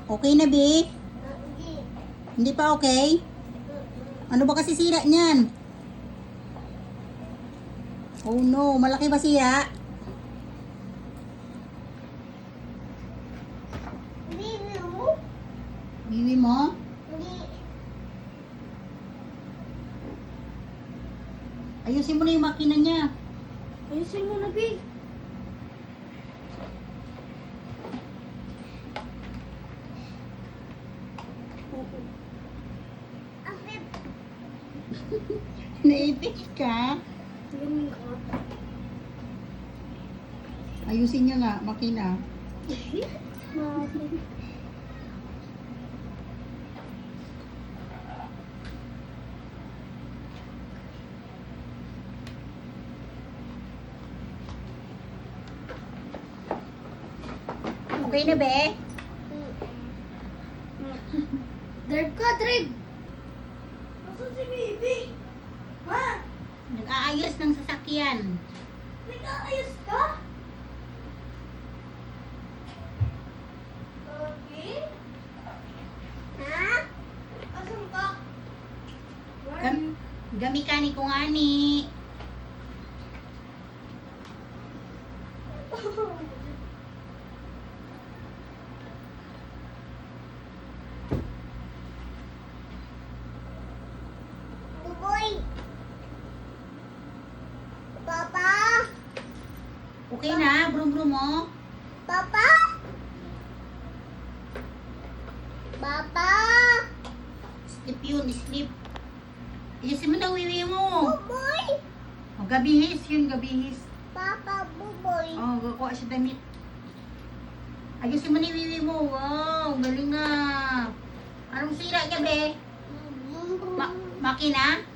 Okay na, Be? Hindi pa okay? Ano ba kasi sira niyan? Oh no, malaki ba sira? Bibi mo? Ayusin mo na yung makina niya. Ayusin mo na, Bi. Naipit ka? Ganun ka. Ayusin niya nga, makina. Okay na, Be? Drive ka, drive! Asan si Bibi? Ma! Nag-aayos ng sasakyan. Nag-aayos ka? Okay? Ha? Asan ka? Gamikani ko nga ni. Buboy! Papa! Okay na, brum-brum mo. Papa! Papa! Sleep yun, sleep. Ayusin mo na wiwi mo. Buboy! Oh, gabihis yun, gabihis. Papa, buboy! Oh, gakuha siya damit. Ayusin mo ni wiwi mo. Wow, galing na. Anong sira niya, Be? Makina?